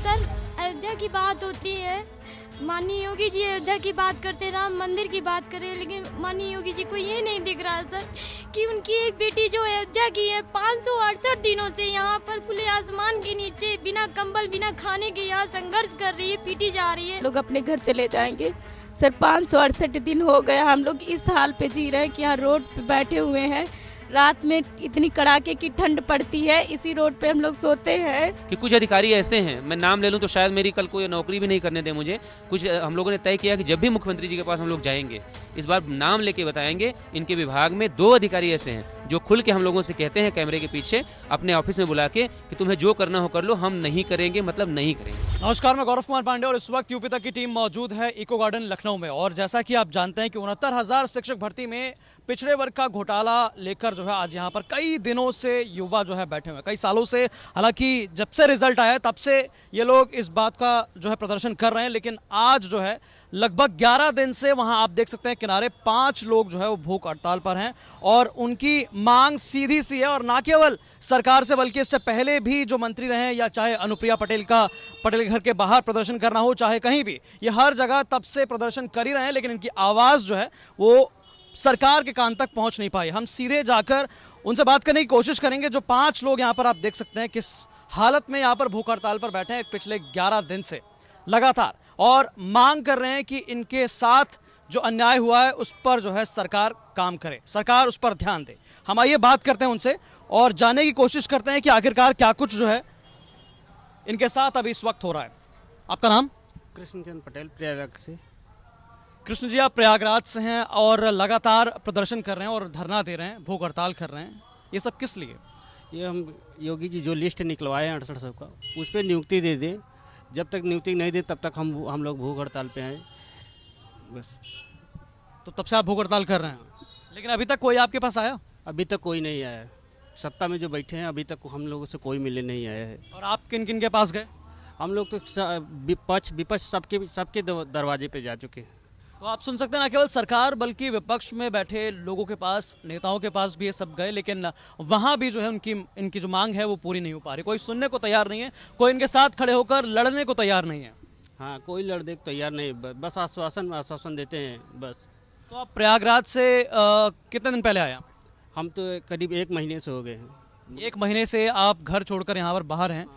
Sir Ayodhya की बात होती है, माननीय योगी जी अयोध्या की बात करते, राम मंदिर की बात कर रहे हैं, लेकिन माननीय योगी जी को ये नहीं दिख रहा सर कि उनकी एक बेटी जो अयोध्या की है 568 दिनों से यहाँ पर खुले आसमान के नीचे बिना कंबल बिना खाने के यहाँ संघर्ष कर रही है, पीटी जा रही है। लोग अपने घर चले जाएंगे सर। 568 दिन हो गया हम लोग इस हाल पे जी रहे हैं कि यहाँ रोड पे बैठे हुए हैं। रात में इतनी कड़ाके की ठंड पड़ती है, इसी रोड पे हम लोग सोते हैं। कि कुछ अधिकारी ऐसे हैं, मैं नाम ले लूं तो शायद मेरी कल को ये नौकरी भी नहीं करने दे मुझे। कुछ हम लोगों ने तय किया कि जब भी मुख्यमंत्री जी के पास हम लोग जाएंगे, इस बार नाम लेके बताएंगे। इनके विभाग में 2 अधिकारी ऐसे हैं जो खुल के हम लोगों से कहते हैं कैमरे के पीछे अपने ऑफिस में बुला के कि तुम्हें जो करना हो कर लो, हम नहीं करेंगे, मतलब नहीं करेंगे। नमस्कार, मैं गौरव कुमार पांडे और इस वक्त यूपी तक की टीम मौजूद है इको गार्डन लखनऊ में। और जैसा कि आप जानते हैं कि 69,000 शिक्षक भर्ती में पिछड़े वर्ग का घोटाला लेकर जो है आज यहाँ पर कई दिनों से युवा जो है बैठे हुए हैं, कई सालों से। हालांकि जब से रिजल्ट आया तब से ये लोग इस बात का जो है प्रदर्शन कर रहे हैं, लेकिन आज जो है लगभग 11 दिन से वहां आप देख सकते हैं किनारे 5 लोग जो है वो भूख हड़ताल पर हैं। और उनकी मांग सीधी सी है, और ना केवल सरकार से बल्कि इससे पहले भी जो मंत्री रहे हैं, या चाहे अनुप्रिया पटेल के घर के बाहर प्रदर्शन करना हो, चाहे कहीं भी, ये हर जगह तब से प्रदर्शन कर ही रहे हैं, लेकिन इनकी आवाज़ जो है वो सरकार के कान तक पहुंच नहीं पाई। हम सीधे जाकर उनसे बात करने की कोशिश करेंगे। जो 5 लोग यहाँ पर आप देख सकते हैं किस हालत में यहाँ पर भूख हड़ताल पर बैठे हैं पिछले 11 दिन से लगातार, और मांग कर रहे हैं कि इनके साथ जो अन्याय हुआ है उस पर जो है सरकार काम करे, सरकार उस पर ध्यान दे। हम आइए बात करते हैं उनसे और जानने की कोशिश करते हैं कि आखिरकार क्या कुछ जो है इनके साथ अभी इस वक्त हो रहा है। आपका नाम? कृष्णचंद पटेल, प्रयागराज से। कृष्ण जी, आप प्रयागराज से हैं और लगातार प्रदर्शन कर रहे हैं और धरना दे रहे हैं, भूख हड़ताल कर रहे हैं, ये सब किस लिए? ये हम योगी जी जो लिस्ट निकलवाए हैं 6800 का, उस पर नियुक्ति दे दें। जब तक नियुक्ति नहीं दे तब तक हम लोग भूख हड़ताल पे हैं बस। तो तब से आप भूख हड़ताल कर रहे हैं, लेकिन अभी तक कोई आपके पास आया? अभी तक कोई नहीं आया है। सत्ता में जो बैठे हैं अभी तक हम लोगों से कोई मिलने नहीं आया है। और आप किन किन के पास गए? हम लोग तो विपक्ष सबके दरवाजे पे जा चुके हैं। तो आप सुन सकते हैं, ना केवल सरकार बल्कि विपक्ष में बैठे लोगों के पास, नेताओं के पास भी ये सब गए, लेकिन वहाँ भी जो है इनकी जो मांग है वो पूरी नहीं हो पा रही। कोई सुनने को तैयार नहीं है, कोई इनके साथ खड़े होकर लड़ने को तैयार नहीं है। हाँ, कोई लड़ने को तैयार नहीं, बस आश्वासन देते हैं बस। तो आप प्रयागराज से कितने दिन पहले आए? हम तो करीब 1 महीने से हो गए हैं। 1 महीने से आप घर छोड़कर यहाँ पर बाहर हैं,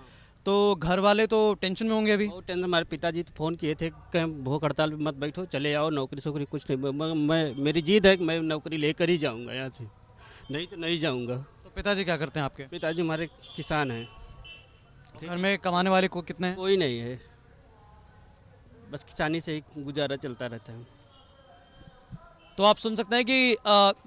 तो घर वाले तो टेंशन में होंगे अभी? बहुत टेंशन। हमारे पिताजी तो फ़ोन किए थे कि भूख हड़ताल पे मत बैठो, चले आओ, नौकरी कुछ नहीं। मेरी जिद है कि मैं नौकरी लेकर ही जाऊंगा यहाँ से, नहीं तो नहीं जाऊंगा। तो पिताजी क्या करते हैं आपके? पिताजी हमारे किसान हैं। घर में कमाने वाले को कितने हैं? कोई नहीं है, बस किसानी से ही गुजारा चलता रहता है। तो आप सुन सकते हैं कि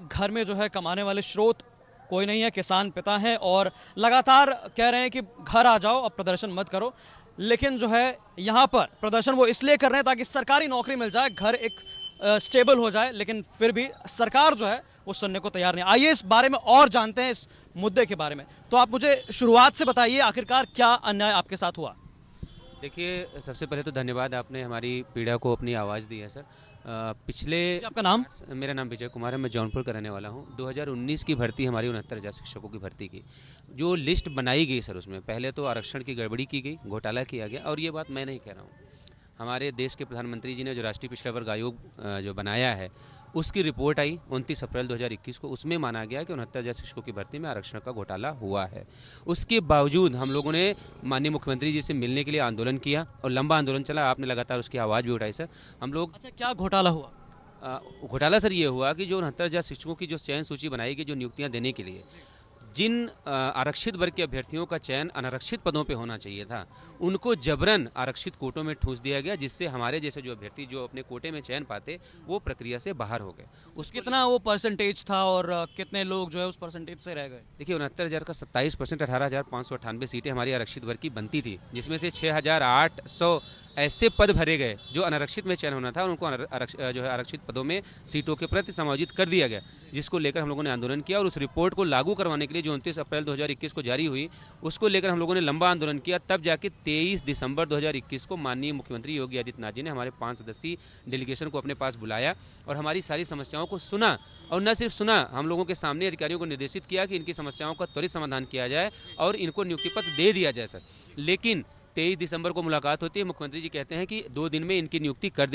घर में जो है कमाने वाले स्रोत कोई नहीं है, किसान पिता हैं, और लगातार कह रहे हैं कि घर आ जाओ, अब प्रदर्शन मत करो। लेकिन जो है यहाँ पर प्रदर्शन वो इसलिए कर रहे हैं ताकि सरकारी नौकरी मिल जाए, घर एक स्टेबल हो जाए, लेकिन फिर भी सरकार जो है वो सुनने को तैयार नहीं। आइए इस बारे में और जानते हैं, इस मुद्दे के बारे में। तो आप मुझे शुरुआत से बताइए, आखिरकार क्या अन्याय आपके साथ हुआ? देखिए, सबसे पहले तो धन्यवाद, आपने हमारी पीड़ा को अपनी आवाज़ दी है सर। पिछले आपका नाम? मेरा नाम विजय कुमार है, मैं जौनपुर का रहने वाला हूँ। 2019 की भर्ती हमारी 69,000 शिक्षकों की भर्ती की जो लिस्ट बनाई गई सर, उसमें पहले तो आरक्षण की गड़बड़ी की गई, घोटाला किया गया। और ये बात मैं नहीं कह रहा हूँ, हमारे देश के प्रधानमंत्री जी ने जो राष्ट्रीय पिछड़ा वर्ग आयोग जो बनाया है, उसकी रिपोर्ट आई 29 अप्रैल 2021 को। उसमें माना गया कि 69,000 शिक्षकों की भर्ती में आरक्षण का घोटाला हुआ है। उसके बावजूद हम लोगों ने माननीय मुख्यमंत्री जी से मिलने के लिए आंदोलन किया, और लंबा आंदोलन चला। आपने लगातार उसकी आवाज़ भी उठाई सर। हम लोग अच्छा, क्या घोटाला हुआ? घोटाला सर ये हुआ कि जो 69,000 शिक्षकों की जो चयन सूची बनाई गई, जो नियुक्तियां देने के लिए, जिन आरक्षित वर्ग के अभ्यर्थियों का चयन अनारक्षित पदों पे होना चाहिए था, उनको जबरन आरक्षित कोटों में ठूंस दिया गया, जिससे हमारे जैसे जो अभ्यर्थी जो अपने कोटे में चयन पाते, वो प्रक्रिया से बाहर हो गए। उस कितना वो परसेंटेज था और कितने लोग जो है उस परसेंटेज से रह गए? देखिए, 69,000 का 27%, 18,598 सीटें हमारी आरक्षित वर्ग की बनती थी, जिसमें से 6,800 ऐसे पद भरे गए जो अनारक्षित में चयन होना था, और उनको जो है आरक्षित पदों में सीटों के प्रति समायोजित कर दिया गया, जिसको लेकर हम लोगों ने आंदोलन किया। और उस रिपोर्ट को लागू करवाने के लिए जो 29 अप्रैल 2021 को जारी हुई, उसको लेकर हम लोगों ने लंबा आंदोलन किया। तब जाके 23 दिसंबर 2021 को माननीय मुख्यमंत्री योगी आदित्यनाथ जी ने हमारे 5 सदस्यीय डेलीगेशन को अपने पास बुलाया और हमारी सारी समस्याओं को सुना। और न सिर्फ सुना, हम लोगों के सामने अधिकारियों को निर्देशित किया कि इनकी समस्याओं का त्वरित समाधान किया जाए और इनको नियुक्ति पत्र दे दिया जाए सर। लेकिन 23 दिसंबर को मुलाकात होती है। मुख्यमंत्री जी कहते हैं कि 2 दिन में इनकी नियुक्ति कर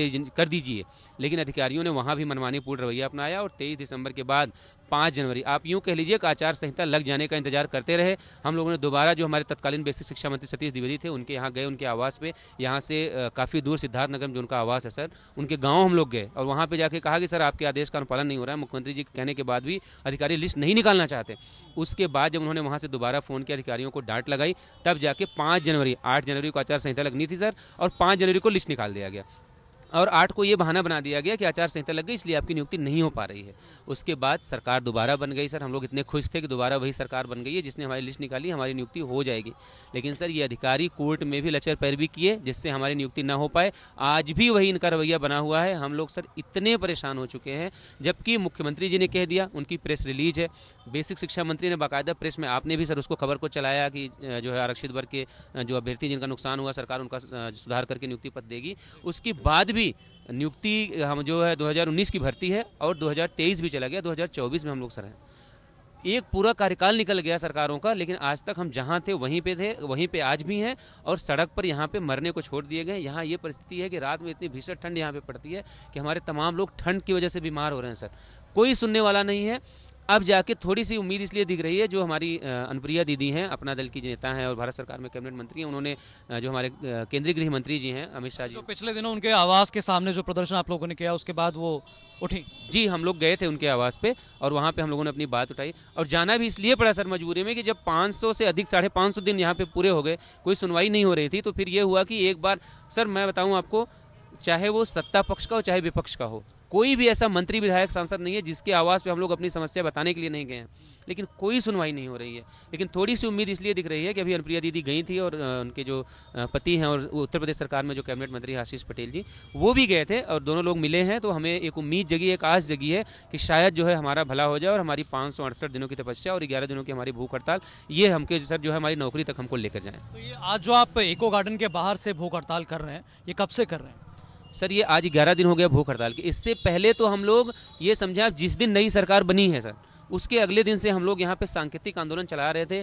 दीजिए, लेकिन अधिकारियों ने वहाँ भी मनमानीपूर्ण रवैया अपनाया और 23 दिसंबर के बाद 5 जनवरी आप यूँ कह लीजिए कि आचार संहिता लग जाने का इंतजार करते रहे। हम लोगों ने दोबारा जो हमारे तत्कालीन बेसिक शिक्षा मंत्री सतीश द्विवेदी थे उनके यहाँ गए, उनके आवास पे, यहाँ से काफ़ी दूर सिद्धार्थनगर में जो उनका आवास है सर, उनके गाँव हम लोग गए और वहाँ पे जाके कहा कि सर आपके आदेश का अनुपालन नहीं हो रहा है। मुख्यमंत्री जी कहने के बाद भी अधिकारी लिस्ट नहीं निकालना चाहते। उसके बाद जब उन्होंने वहाँ से दोबारा फ़ोन किया, अधिकारियों को डांट लगाई, तब जाके 5 जनवरी 8 जनवरी को आचार संहिता लगनी थी सर, और 5 जनवरी को लिस्ट निकाल दिया गया और 8 को ये बहाना बना दिया गया कि आचार संहिता लग गई इसलिए आपकी नियुक्ति नहीं हो पा रही है। उसके बाद सरकार दोबारा बन गई सर, हम लोग इतने खुश थे कि दोबारा वही सरकार बन गई है जिसने हमारी लिस्ट निकाली, हमारी नियुक्ति हो जाएगी। लेकिन सर ये अधिकारी कोर्ट में भी लचर पैरवी किए जिससे हमारी नियुक्ति ना हो पाए। आज भी वही इनका रवैया बना हुआ है। हम लोग सर इतने परेशान हो चुके हैं, जबकि मुख्यमंत्री जी ने कह दिया, उनकी प्रेस रिलीज है, बेसिक शिक्षा मंत्री ने बाकायदा प्रेस में, आपने भी सर उसको खबर को चलाया कि जो है आरक्षित वर्ग के जो अभ्यर्थी जिनका नुकसान हुआ सरकार उनका सुधार करके नियुक्ति पत्र देगी। उसके बाद भी नियुक्ति हम जो है 2019 की भर्ती है और 2023 भी चला गया, 2024 में हम लोग सर हैं। एक पूरा कार्यकाल निकल गया सरकारों का, लेकिन आज तक हम जहाँ थे वहीं पे आज भी हैं और सड़क पर यहाँ पे मरने को छोड़ दिए गए। यहाँ ये परिस्थिति है कि रात में इतनी भीषण ठंड यहाँ पे पड़ती है कि हमारे तमाम लोग ठंड की वजह से बीमार हो रहे हैं सर, कोई सुनने वाला नहीं है। अब जाके थोड़ी सी उम्मीद इसलिए दिख रही है, जो हमारी अनुप्रिया दीदी हैं, अपना दल की नेता हैं और भारत सरकार में कैबिनेट मंत्री हैं, उन्होंने जो हमारे केंद्रीय गृह मंत्री जी हैं अमित शाह जी, जो पिछले दिनों उनके आवास के सामने जो प्रदर्शन आप लोगों ने किया उसके बाद वो उठी जी, हम लोग गए थे उनके आवास पे और वहाँ पे हम लोगों ने अपनी बात उठाई और जाना भी इसलिए पड़ा सर मजबूरी में कि जब 500 से अधिक 550 दिन यहाँ पे पूरे हो गए, कोई सुनवाई नहीं हो रही थी, तो फिर ये हुआ कि एक बार सर मैं बताऊँ आपको, चाहे वो सत्ता पक्ष का हो चाहे विपक्ष का हो, कोई भी ऐसा मंत्री विधायक सांसद नहीं है जिसके आवास पे हम लोग अपनी समस्या बताने के लिए नहीं गए हैं, लेकिन कोई सुनवाई नहीं हो रही है। लेकिन थोड़ी सी उम्मीद इसलिए दिख रही है कि अभी अनुप्रिया दीदी गई थी और उनके जो पति हैं और उत्तर प्रदेश सरकार में जो कैबिनेट मंत्री आशीष पटेल जी, वो भी गए थे और दोनों लोग मिले हैं, तो हमें एक उम्मीद जगी, एक आस जगी है कि शायद जो है हमारा भला हो जाए और हमारी 568 दिनों की तपस्या और 11 दिनों की हमारी भूख हड़ताल ये हमके सर जो है हमारी नौकरी तक हमको लेकर जाएँ। तो ये आज जो आप इको गार्डन के बाहर से भूख हड़ताल कर रहे हैं, ये कब से कर रहे हैं? सर ये आज 11 दिन हो गया भूख हड़ताल के। इससे पहले तो हम लोग ये समझे आप जिस दिन नई सरकार बनी है सर, उसके अगले दिन से हम लोग यहाँ पे सांकेतिक आंदोलन चला रहे थे।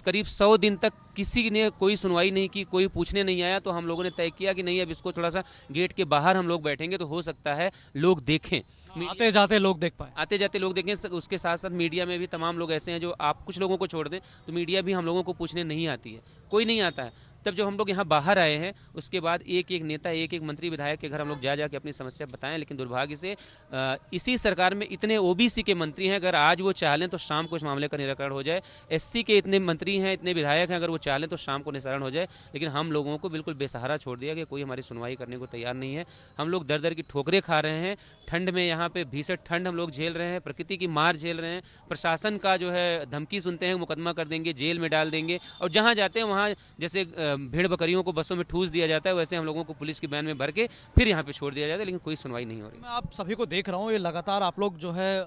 करीब 100 दिन तक किसी ने कोई सुनवाई नहीं की, कोई पूछने नहीं आया, तो हम लोगों ने तय किया कि नहीं अब इसको थोड़ा सा गेट के बाहर हम लोग बैठेंगे तो हो सकता है लोग देखें, आते जाते लोग देख पाए, आते जाते लोग देखें। उसके साथ साथ मीडिया में भी तमाम लोग ऐसे हैं जो, आप कुछ लोगों को छोड़ दें तो मीडिया भी हम लोगों को पूछने नहीं आती है, कोई नहीं आता है। तब जब हम लोग यहाँ बाहर आए हैं उसके बाद एक एक नेता, एक एक मंत्री विधायक के घर हम लोग जा के अपनी समस्या बताएं, लेकिन दुर्भाग्य से इसी सरकार में इतने ओबीसी के मंत्री हैं, अगर आज वो चाह लें तो शाम को इस मामले का निराकरण हो जाए। एससी के इतने मंत्री हैं, इतने विधायक हैं, अगर वो चाह लें तो शाम को निस्तारण हो जाए, लेकिन हम लोगों को बिल्कुल बेसहारा छोड़ दिया कि कोई हमारी सुनवाई करने को तैयार नहीं है। हम लोग दर दर की ठोकरें खा रहे हैं, ठंड में यहाँ पे भीषण ठंड हम लोग झेल रहे हैं, प्रकृति की मार झेल रहे हैं, प्रशासन का जो है धमकी सुनते हैं, मुकदमा कर देंगे, जेल में डाल देंगे, और जहाँ जाते हैं वहाँ जैसे भेड़ बकरियों को बसों में ठूस दिया जाता है, वैसे हम लोगों को पुलिस की वैन में भर के फिर यहाँ पे छोड़ दिया जाता है, लेकिन कोई सुनवाई नहीं हो रही। मैं आप सभी को देख रहा हूँ, ये लगातार आप लोग जो है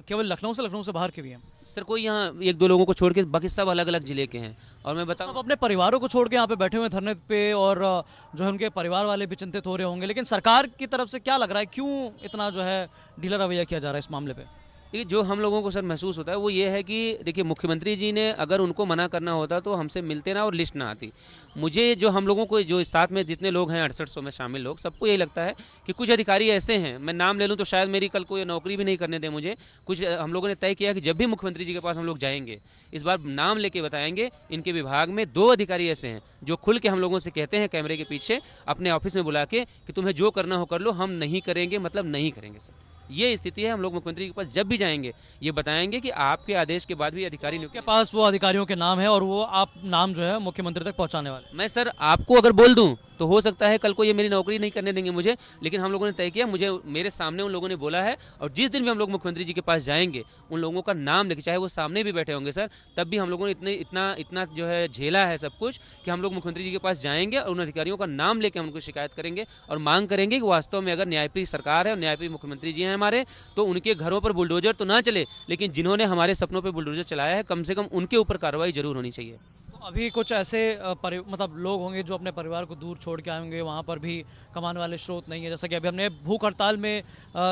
केवल लखनऊ से बाहर के भी हैं सर, कोई यहाँ 1-2 लोगों को छोड़ के बाकी सब अलग अलग जिले के हैं। और मैं बताऊँ, सब अपने परिवारों को छोड़ के यहाँ पे बैठे हुए धरने पे, और जो है उनके परिवार वाले भी चिंतित हो रहे होंगे, लेकिन सरकार की तरफ से क्या लग रहा है, क्यों इतना जो है ढीला रवैया किया जा रहा है इस मामले पे? देखिए जो हम लोगों को सर महसूस होता है वो ये है कि देखिए मुख्यमंत्री जी ने अगर उनको मना करना होता तो हमसे मिलते ना और लिस्ट ना आती। मुझे जो हम लोगों को जो साथ में जितने लोग हैं 6800 में शामिल लोग, सबको यही लगता है कि कुछ अधिकारी ऐसे हैं, मैं नाम ले लूँ तो शायद मेरी कल को ये नौकरी भी नहीं करने दें मुझे। कुछ हम लोगों ने तय किया कि जब भी मुख्यमंत्री जी के पास हम लोग जाएंगे, इस बार नाम लेके बताएंगे। इनके विभाग में 2 अधिकारी ऐसे हैं जो खुल के हम लोगों से कहते हैं कैमरे के पीछे अपने ऑफिस में बुला के कि तुम्हें जो करना हो कर लो, हम नहीं करेंगे मतलब नहीं करेंगे सर। ये स्थिति है। हम लोग मुख्यमंत्री के पास जब भी जाएंगे ये बताएंगे कि आपके आदेश के बाद भी अधिकारी के पास वो अधिकारियों के नाम है और वो आप नाम जो है मुख्यमंत्री तक पहुंचाने वाले। मैं सर आपको अगर बोल दूं तो हो सकता है कल को ये मेरी नौकरी नहीं करने देंगे मुझे, लेकिन हम लोगों ने तय किया, मुझे मेरे सामने उन लोगों ने बोला है, और जिस दिन भी हम लोग मुख्यमंत्री जी के पास जाएंगे उन लोगों का नाम लेके, चाहे वो सामने भी बैठे होंगे सर, तब भी हम लोगों ने इतना जो है झेला है सब कुछ कि हम लोग मुख्यमंत्री जी के पास जाएंगे और उन अधिकारियों का नाम लेकर हम उनको शिकायत करेंगे और मांग करेंगे कि वास्तव में अगर न्यायप्रिय सरकार है और न्यायप्रिय मुख्यमंत्री जी हैं हमारे, तो उनके घरों पर बुलडोजर तो ना चले, लेकिन जिन्होंने हमारे सपनों पर बुलडोजर चलाया है कम से कम उनके ऊपर कार्रवाई जरूर होनी चाहिए। अभी कुछ ऐसे मतलब लोग होंगे जो अपने परिवार को दूर छोड़ के आए होंगे, वहाँ पर भी कमाने वाले स्रोत नहीं है। जैसा कि अभी हमने भूख हड़ताल में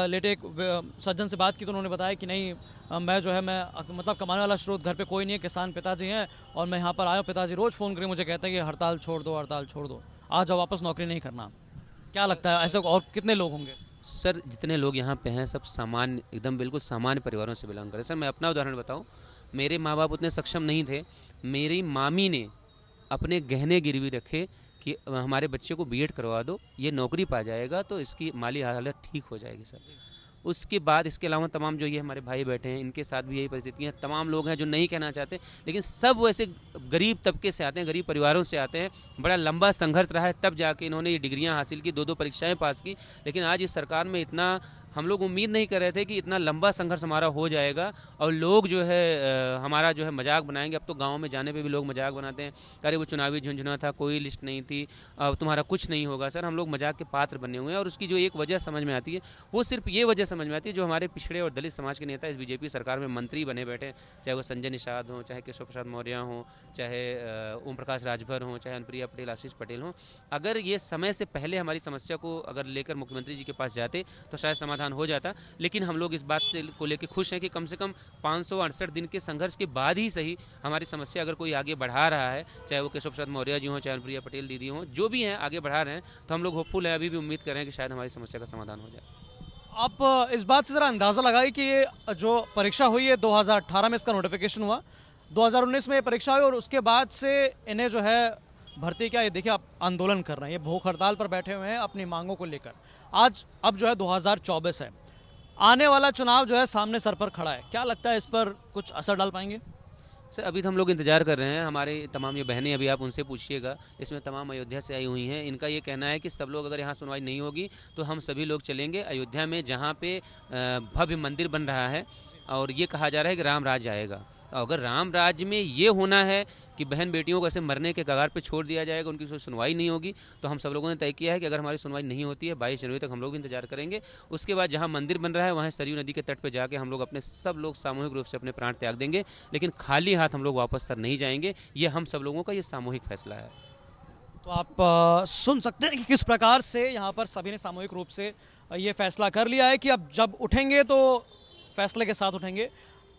लेटे एक सज्जन से बात की तो उन्होंने बताया कि नहीं, मैं जो है मतलब कमाने वाला स्रोत घर पे कोई नहीं है, किसान पिताजी हैं और मैं यहाँ पर आया हूँ। पिताजी रोज़ फ़ोन करके मुझे कहते हैं कि हड़ताल छोड़ दो, हड़ताल छोड़ दो, आ जाओ वापस नौकरी नहीं करना। क्या लगता है ऐसे और कितने लोग होंगे? सर जितने लोग यहाँ पे हैं सब सामान्य, एकदम बिल्कुल सामान्य परिवारों से बिलोंग करें। सर मैं अपना उदाहरण बताऊँ, मेरे माँ बाप उतने सक्षम नहीं थे, मेरी मामी ने अपने गहने गिरवी रखे कि हमारे बच्चे को बीएड करवा दो, ये नौकरी पा जाएगा तो इसकी माली हालत ठीक हो जाएगी सर। उसके बाद इसके अलावा तमाम जो ये हमारे भाई बैठे हैं इनके साथ भी यही परिस्थितियाँ, तमाम लोग हैं जो नहीं कहना चाहते, लेकिन सब वैसे गरीब तबके से आते हैं, गरीब परिवारों से आते हैं। बड़ा लंबा संघर्ष रहा है तब जाके इन्होंने ये डिग्रियां हासिल की, 2-2 परीक्षाएं पास की। लेकिन आज इस सरकार में इतना हम लोग उम्मीद नहीं कर रहे थे कि इतना लंबा संघर्ष हमारा हो जाएगा और लोग जो है हमारा जो है मजाक बनाएंगे। अब तो गाँव में जाने पे भी लोग मजाक बनाते हैं, अरे वो चुनावी झुंझुना था, कोई लिस्ट नहीं थी, अब तुम्हारा कुछ नहीं होगा। सर हम लोग मजाक के पात्र बने हुए हैं और उसकी जो एक वजह समझ में आती है वो सिर्फ ये वजह समझ में आती है, जो हमारे पिछड़े और दलित समाज के नेता इस बीजेपी सरकार में मंत्री बने बैठे, चाहे वो संजय निषाद हों, चाहे केशव प्रसाद मौर्य हों, चाहे ओम प्रकाश राजभर हों, चाहे अनुप्रिया पटेल, आशीष पटेल हों। अगर ये समय से पहले हमारी समस्या को अगर लेकर मुख्यमंत्री जी के पास जाते तो शायद समाधान हो जाता। लेकिन हम लोग इस बात को लेकर खुश हैं कि कम से कम 568 दिन के संघर्ष के बाद ही सही हमारी समस्या अगर कोई आगे बढ़ा रहा है, चाहे वो केशव प्रसाद मौर्य जी हों, चाहे अनुप्रिया पटेल दीदी हों, जो भी हैं आगे बढ़ा रहे हैं, तो हम लोग होपफुल हैं, अभी भी उम्मीद कर रहे हैं कि शायद हमारी समस्या का समाधान हो जाए। आप इस बात से ज़रा अंदाज़ा लगाइए कि ये जो परीक्षा हुई है 2018 में इसका नोटिफिकेशन हुआ, 2019 में ये परीक्षा हुई और उसके बाद से इन्हें जो है भर्ती क्या, ये देखिए आप आंदोलन कर रहे हैं, ये भूख हड़ताल पर बैठे हुए हैं अपनी मांगों को लेकर। आज अब जो है 2024 है, आने वाला चुनाव जो है सामने सर पर खड़ा है, क्या लगता है इस पर कुछ असर डाल पाएंगे? सर अभी तो हम लोग इंतजार कर रहे हैं, हमारे तमाम ये बहनें अभी आप उनसे पूछिएगा, इसमें तमाम अयोध्या से आई हुई हैं। इनका ये कहना है कि सब लोग अगर यहाँ सुनवाई नहीं होगी तो हम सभी लोग चलेंगे अयोध्या में, जहाँ पे भव्य मंदिर बन रहा है और ये कहा जा रहा है कि राम राज्य आएगा। अगर राम राज्य में ये होना है कि बहन बेटियों को ऐसे मरने के कगार पे छोड़ दिया जाएगा, उनकी कोई सुनवाई नहीं होगी, तो हम सब लोगों ने तय किया है कि अगर हमारी सुनवाई नहीं होती है 22 जनवरी तक हम लोग भी इंतजार करेंगे। उसके बाद जहां मंदिर बन रहा है वहाँ सरयू नदी के तट पे जाके हम लोग अपने सब लोग सामूहिक रूप से अपने प्राण त्याग देंगे, लेकिन खाली हाथ हम लोग वापस तर नहीं जाएंगे। ये हम सब लोगों का ये सामूहिक फैसला है। तो आप सुन सकते हैं कि किस प्रकार से यहाँ पर सभी ने सामूहिक रूप से ये फैसला कर लिया है कि अब जब उठेंगे तो फैसले के साथ उठेंगे,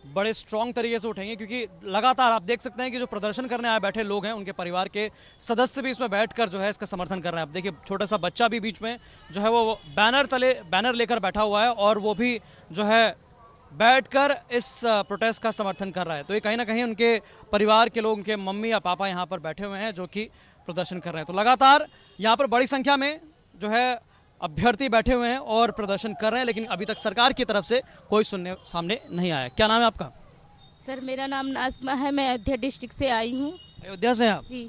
बड़े स्ट्रॉन्ग तरीके से उठेंगे, क्योंकि लगातार आप देख सकते हैं कि जो प्रदर्शन करने आए बैठे लोग हैं उनके परिवार के सदस्य भी इसमें बैठकर जो है इसका समर्थन कर रहे हैं। आप देखिए छोटा सा बच्चा भी बीच में जो है वो बैनर लेकर बैठा हुआ है और वो भी जो है बैठकर इस प्रोटेस्ट का समर्थन कर रहा है। तो ये कहीं ना कहीं उनके परिवार के लोग, उनके मम्मी या पापा यहाँ पर बैठे हुए हैं जो कि प्रदर्शन कर रहे हैं। तो लगातार यहाँ पर बड़ी संख्या में जो है अभ्यर्थी बैठे हुए हैं और प्रदर्शन कर रहे हैं, लेकिन अभी तक सरकार की तरफ से कोई सुनने सामने नहीं आया। क्या नाम है आपका? सर मेरा नाम नाज़मा है, मैं अयोध्या डिस्ट्रिक्ट से आई हूँ। अयोध्या से हैं आप? जी।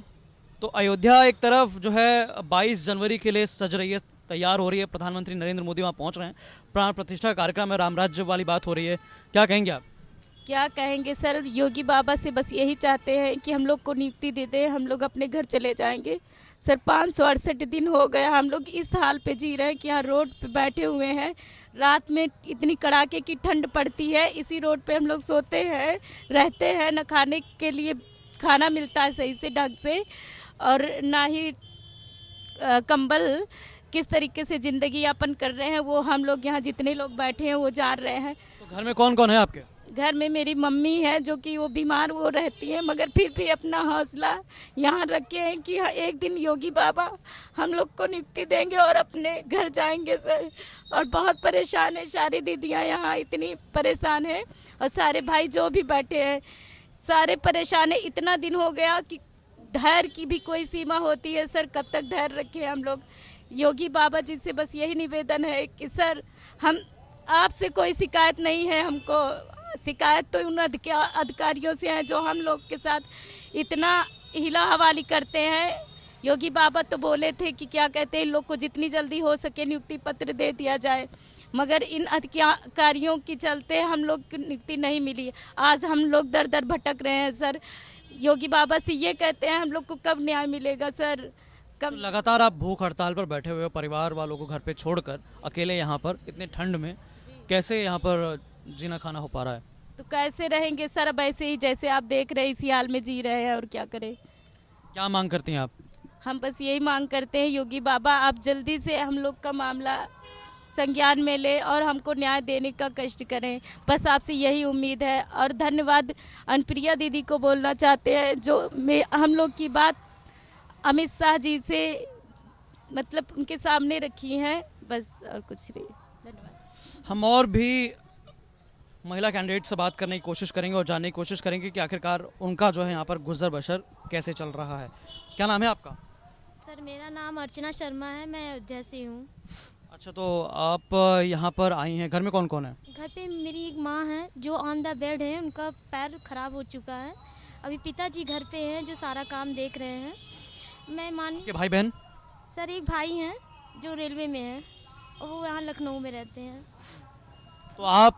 तो अयोध्या एक तरफ जो है 22 जनवरी के लिए सज रही है, तैयार हो रही है, प्रधानमंत्री नरेंद्र मोदी वहाँ पहुँच रहे हैं, प्राण प्रतिष्ठा कार्यक्रम है, राम राज्य वाली बात हो रही है, क्या कहेंगे आप? क्या कहेंगे सर, योगी बाबा से बस यही चाहते हैं कि हम लोग को नियुक्ति दे दें, हम लोग अपने घर चले जाएंगे। सर 568 दिन हो गया हम लोग इस हाल पे जी रहे हैं कि यहाँ रोड पे बैठे हुए हैं, रात में इतनी कड़ाके की ठंड पड़ती है, इसी रोड पे हम लोग सोते हैं, रहते हैं, न खाने के लिए खाना मिलता है सही से ढंग से और ना ही कंबल। किस तरीके से ज़िंदगी यापन कर रहे हैं वो हम लोग यहाँ जितने लोग बैठे हैं वो जान रहे हैं। तो घर में कौन कौन है आपके? घर में मेरी मम्मी है जो कि वो बीमार वो रहती है, मगर फिर भी अपना हौसला यहाँ रखे हैं कि एक दिन योगी बाबा हम लोग को नियुक्ति देंगे और अपने घर जाएंगे सर। और बहुत परेशान है, सारी दीदियाँ यहाँ इतनी परेशान है और सारे भाई जो भी बैठे हैं सारे परेशान है। इतना दिन हो गया कि धैर्य की भी कोई सीमा होती है सर, कब तक धैर्य रखें हम लोग। योगी बाबा जी से बस यही निवेदन है कि सर हम आपसे कोई शिकायत नहीं है, हमको शिकायत तो उन अधिकारियों से है जो हम लोग के साथ इतना हिला हवाली करते हैं। योगी बाबा तो बोले थे कि क्या कहते हैं, इन लोग को जितनी जल्दी हो सके नियुक्ति पत्र दे दिया जाए, मगर इन अधिकारियों के चलते हम लोग को नियुक्ति नहीं मिली। आज हम लोग दर दर भटक रहे हैं सर। योगी बाबा से ये कहते हैं हम लोग को कब न्याय मिलेगा सर, कब? तो लगातार आप भूख हड़ताल पर बैठे हुए हो, परिवार वालों को घर पे छोड़कर अकेले यहाँ पर इतने ठंड में, कैसे यहाँ पर जीना खाना हो पा रहा है? तो कैसे रहेंगे सर, अब ऐसे ही जैसे आप देख रहे हैं इसी हाल में जी रहे हैं और क्या करें। क्या मांग करती हैं आप? हम बस यही मांग करते हैं योगी बाबा आप जल्दी से हम लोग का मामला संज्ञान में ले और हमको न्याय देने का कष्ट करें, बस आपसे यही उम्मीद है। और धन्यवाद अनुप्रिया दीदी को बोलना चाहते हैं जो हम लोग की बात अमित शाह जी से मतलब उनके सामने रखी हैं, बस और कुछ नहीं। धन्यवाद। हम और भी महिला कैंडिडेट से बात करने की कोशिश करेंगे और जानने की कोशिश करेंगे कि आखिरकार उनका जो है यहाँ पर गुजर बसर कैसे चल रहा है। क्या नाम है आपका? सर मेरा नाम अर्चना शर्मा है, मैं अयोध्या से हूँ। अच्छा, तो आप यहाँ पर आई हैं, घर में कौन कौन है? घर पे मेरी एक माँ है जो ऑन द बेड है, उनका पैर खराब हो चुका है। अभी पिताजी घर पे हैं जो सारा काम देख रहे हैं। मैं मान के भाई बहन? सर एक भाई हैं जो रेलवे में है और वो यहाँ लखनऊ में रहते हैं। तो आप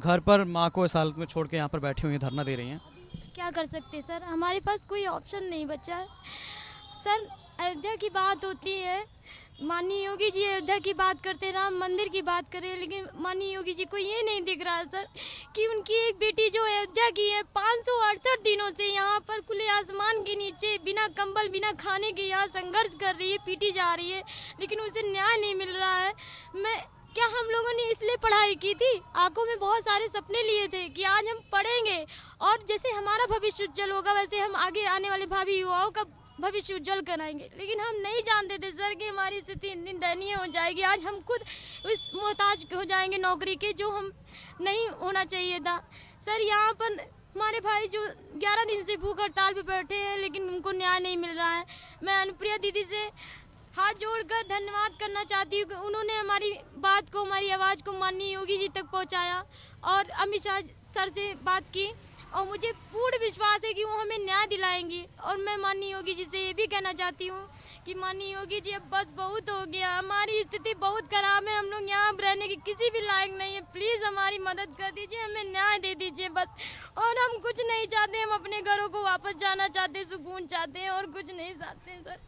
घर पर माँ को इस हालत में छोड़ के यहाँ पर बैठी हुई हैं, धरना दे रही हैं। क्या कर सकते हैं सर, हमारे पास कोई ऑप्शन नहीं बचा है। सर अयोध्या की बात होती है, माननीय योगी जी अयोध्या की बात करते, राम मंदिर की बात करें, लेकिन माननीय योगी जी को ये नहीं दिख रहा है सर कि उनकी एक बेटी जो अयोध्या की है 568 दिनों से यहाँ पर खुले आसमान के नीचे बिना कंबल बिना खाने के यहाँ संघर्ष कर रही है, पीटी जा रही है, लेकिन उसे न्याय नहीं मिल रहा है। क्या हम लोगों ने इसलिए पढ़ाई की थी, आंखों में बहुत सारे सपने लिए थे कि आज हम पढ़ेंगे और जैसे हमारा भविष्य उज्जवल होगा वैसे हम आगे आने वाले भावी युवाओं का भविष्य उज्जवल कराएंगे, लेकिन हम नहीं जानते थे सर कि हमारी स्थिति इतनी दयनीय हो जाएगी। आज हम खुद उस मोहताज हो जाएंगे नौकरी के, जो हम नहीं होना चाहिए था। सर यहाँ पर हमारे भाई जो 11 दिन से भूख हड़ताल पे बैठे हैं लेकिन उनको न्याय नहीं मिल रहा है। मैं अनुप्रिया दीदी से हाथ जोड़कर धन्यवाद करना चाहती हूँ कि उन्होंने हमारी बात को, हमारी आवाज़ को माननीय योगी जी तक पहुँचाया और अमित शाह सर से बात की और मुझे पूर्ण विश्वास है कि वो हमें न्याय दिलाएंगी। और मैं माननीय योगी जी से ये भी कहना चाहती हूँ कि माननीय योगी जी अब बस बहुत हो गया, हमारी स्थिति बहुत खराब है, हम लोग यहाँ रहने के किसी भी लायक नहीं है, प्लीज़ हमारी मदद कर दीजिए, हमें न्याय दे दीजिए बस। और हम कुछ नहीं चाहते, हम अपने घरों को वापस जाना चाहते, सुकून चाहते हैं और कुछ नहीं चाहते हैं सर।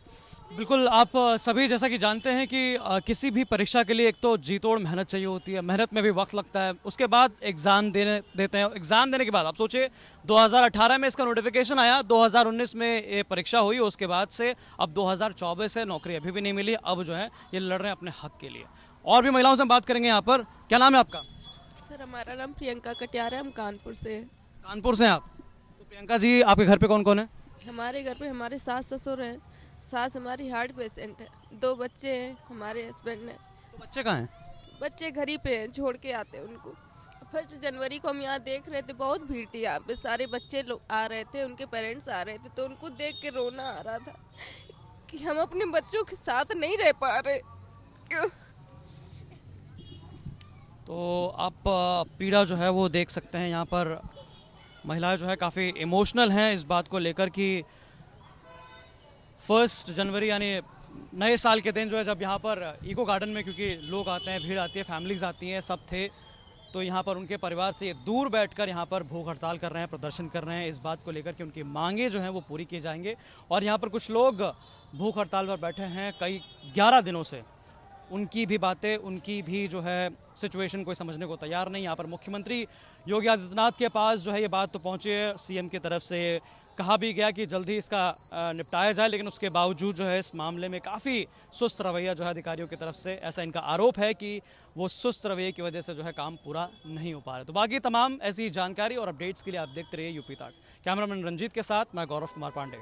बिल्कुल, आप सभी जैसा कि जानते हैं कि किसी भी परीक्षा के लिए एक तो जी तोड़ मेहनत चाहिए होती है, मेहनत में भी वक्त लगता है, उसके बाद एग्ज़ाम देते हैं। एग्ज़ाम देने के बाद आप सोचिए 2018 में इसका नोटिफिकेशन आया, 2019 में ये परीक्षा हुई, उसके बाद से अब 2024 है, नौकरी अभी भी नहीं मिली। अब जो है ये लड़ रहे हैं अपने हक के लिए। और भी महिलाओं से हम बात करेंगे यहाँ पर। क्या नाम है आपका? सर हमारा नाम प्रियंका कटियार है, हम कानपुर से हैं। कानपुर से हैं आप? तो प्रियंका जी, आपके घर पे कौन कौन है? हमारे घर पे हमारे सास ससुर हैं, सास हमारी हार्ट पेशेंट है, 2 बच्चे हैं, हमारे हस्बैंड ने। तो बच्चे कहाँ हैं? बच्चे घर ही पे हैं, छोड़ के आते हैं उनको। 1 जनवरी को हम यहाँ देख रहे थे, बहुत भीड़ थी यहाँ पे, सारे बच्चे लोग आ रहे थे, उनके पेरेंट्स आ रहे थे, तो उनको देख के रोना आ रहा था कि हम अपने बच्चों के साथ नहीं रह पा रहे। क्यों? तो आप पीड़ा जो है वो देख सकते हैं। यहाँ पर महिलाएं जो है काफ़ी इमोशनल हैं इस बात को लेकर कि 1 जनवरी यानी नए साल के दिन जो है जब यहाँ पर इको गार्डन में, क्योंकि लोग आते हैं, भीड़ आती है, फैमिलीज आती हैं, सब थे, तो यहाँ पर उनके परिवार से दूर बैठकर यहाँ पर भूख हड़ताल कर रहे हैं, प्रदर्शन कर रहे हैं इस बात को लेकर कि उनकी मांगे जो हैं वो पूरी की जाएंगे। और यहाँ पर कुछ लोग भूख हड़ताल पर बैठे हैं कई 11 दिनों से, उनकी भी बातें, उनकी भी जो है सिचुएशन कोई समझने को तैयार नहीं। यहाँ पर मुख्यमंत्री योगी आदित्यनाथ के पास जो है ये बात तो पहुँची है, सीएम की तरफ से कहा भी गया कि जल्दी इसका निपटाया जाए, लेकिन उसके बावजूद जो है इस मामले में काफ़ी सुस्त रवैया जो है अधिकारियों की तरफ से, ऐसा इनका आरोप है कि वो सुस्त रवैये की वजह से जो है काम पूरा नहीं हो पा रहा है। तो बाकी तमाम ऐसी जानकारी और अपडेट्स के लिए आप देखते रहिए यूपी तक। कैमरामैन रंजीत के साथ मैं गौरव कुमार पांडे।